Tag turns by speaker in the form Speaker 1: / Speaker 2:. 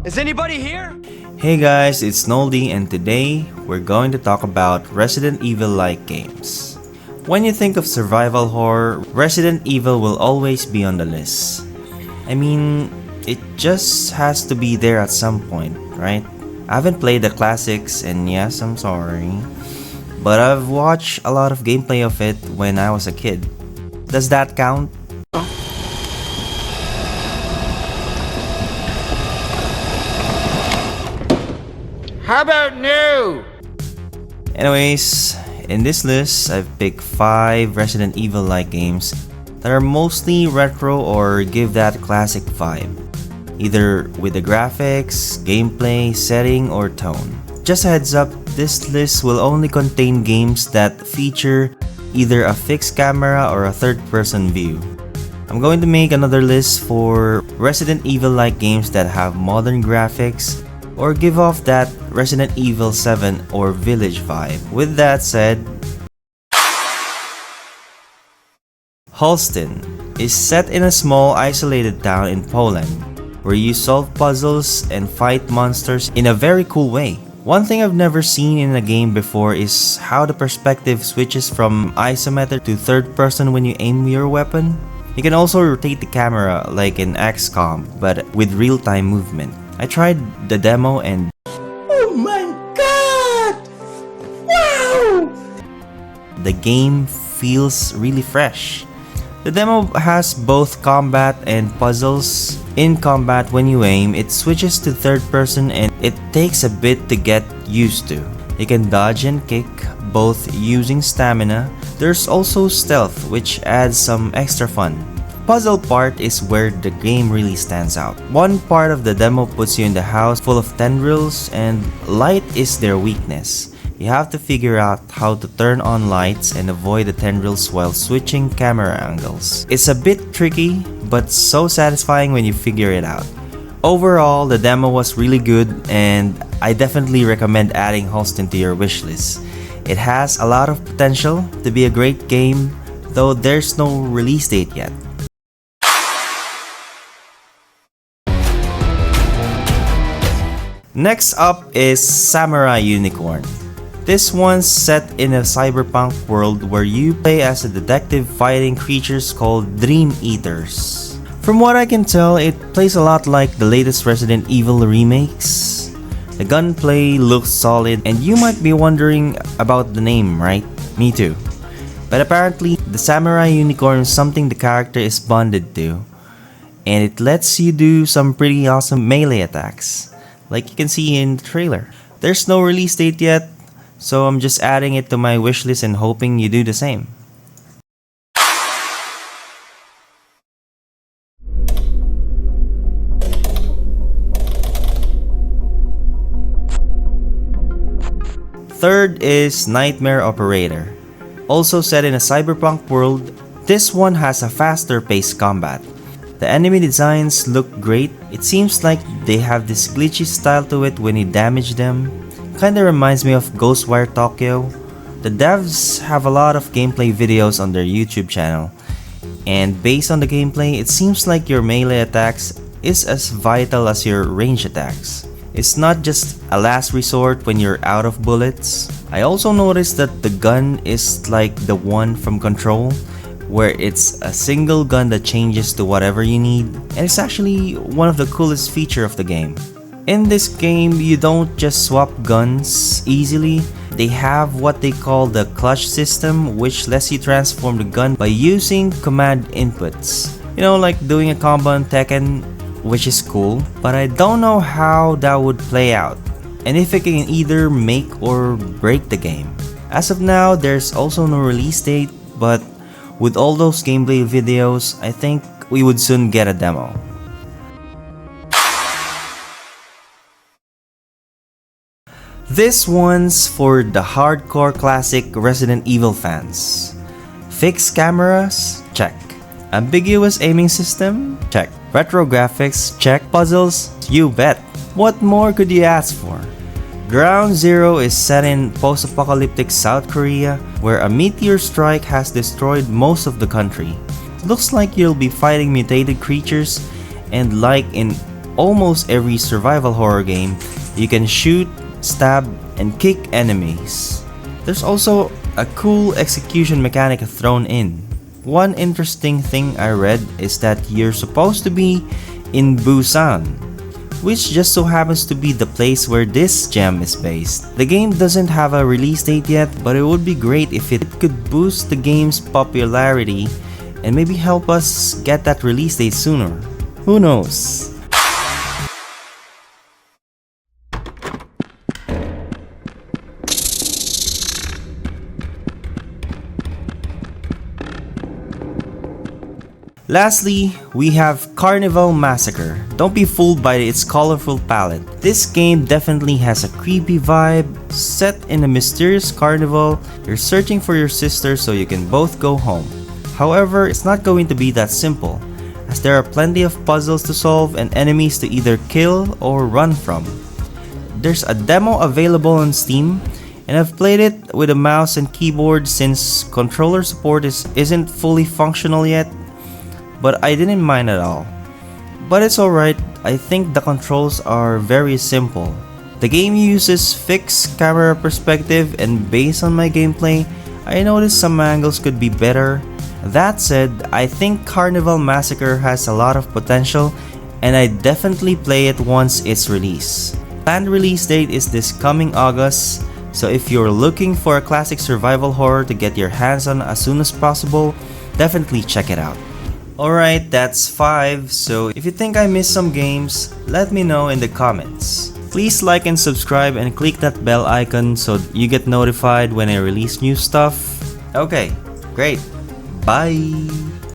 Speaker 1: Is anybody here?
Speaker 2: Hey guys, it's Nol-D and today we're going to talk about Resident Evil-like games. When you think of survival horror, Resident Evil will always be on the list. I mean, it just has to be there at some point, right? I haven't played the classics and yes, I'm sorry, but I've watched a lot of gameplay of it when I was a kid. Does that count?
Speaker 1: How about no?
Speaker 2: Anyways, in this list, I've picked 5 Resident Evil-like games that are mostly retro or give that classic vibe, either with the graphics, gameplay, setting, or tone. Just a heads up, this list will only contain games that feature either a fixed camera or a third-person view. I'm going to make another list for Resident Evil-like games that have modern graphics or give off that Resident Evil 7 or Village vibe. With that said, Holstin is set in a small isolated town in Poland where you solve puzzles and fight monsters in a very cool way. One thing I've never seen in a game before is how the perspective switches from isometric to third person when you aim your weapon. You can also rotate the camera like in XCOM but with real-time movement. I tried the demo and oh my god! Wow! The game feels really fresh. The demo has both combat and puzzles. In combat, when you aim, it switches to third person and it takes a bit to get used to. You can dodge and kick, both using stamina. There's also stealth, which adds some extra fun. Puzzle part is where the game really stands out. One part of the demo puts you in the house full of tendrils and light is their weakness. You have to figure out how to turn on lights and avoid the tendrils while switching camera angles. It's a bit tricky, but so satisfying when you figure it out. Overall, the demo was really good and I definitely recommend adding Holstin to your wishlist. It has a lot of potential to be a great game, though there's no release date yet. Next up is Samurai Unicorn. This one's set in a cyberpunk world where you play as a detective fighting creatures called Dream Eaters. From what I can tell, it plays a lot like the latest Resident Evil remakes. The gunplay looks solid and you might be wondering about the name, right? Me too. But apparently, the Samurai Unicorn is something the character is bonded to, and it lets you do some pretty awesome melee attacks, like you can see in the trailer. There's no release date yet, so I'm just adding it to my wishlist and hoping you do the same. Third is Nightmare Operator. Also set in a cyberpunk world, this one has a faster paced combat. The enemy designs look great. It seems like they have this glitchy style to it when you damage them. Kinda reminds me of Ghostwire Tokyo. The devs have a lot of gameplay videos on their YouTube channel, and based on the gameplay, it seems like your melee attacks is as vital as your range attacks. It's not just a last resort when you're out of bullets. I also noticed that the gun is like the one from Control, where it's a single gun that changes to whatever you need, and it's actually one of the coolest features of the game. In this game, you don't just swap guns easily. They have what they call the clutch system, which lets you transform the gun by using command inputs. You know, like doing a combo on Tekken, which is cool, but I don't know how that would play out, and if it can either make or break the game. As of now, there's also no release date, but with all those gameplay videos, I think we would soon get a demo. This one's for the hardcore classic Resident Evil fans. Fixed cameras? Check. Ambiguous aiming system? Check. Retro graphics? Check. Puzzles? You bet. What more could you ask for? Ground Zero is set in post-apocalyptic South Korea, where a meteor strike has destroyed most of the country. Looks like you'll be fighting mutated creatures, and like in almost every survival horror game, you can shoot, stab, and kick enemies. There's also a cool execution mechanic thrown in. One interesting thing I read is that you're supposed to be in Busan, which just so happens to be the place where this gem is based. The game doesn't have a release date yet, but it would be great if it could boost the game's popularity and maybe help us get that release date sooner. Who knows? Lastly, we have Carnival Massacre. Don't be fooled by its colorful palette. This game definitely has a creepy vibe. Set in a mysterious carnival, you're searching for your sister so you can both go home. However, it's not going to be that simple, as there are plenty of puzzles to solve and enemies to either kill or run from. There's a demo available on Steam, and I've played it with a mouse and keyboard since controller support isn't fully functional yet. But I didn't mind at all. But it's alright, I think the controls are very simple. The game uses fixed camera perspective, and based on my gameplay, I noticed some angles could be better. That said, I think Carnival Massacre has a lot of potential, and I definitely play it once it's released. Planned release date is this coming August, so if you're looking for a classic survival horror to get your hands on as soon as possible, definitely check it out. Alright, that's 5, so if you think I missed some games, let me know in the comments. Please like and subscribe and click that bell icon so you get notified when I release new stuff. Okay, great. Bye!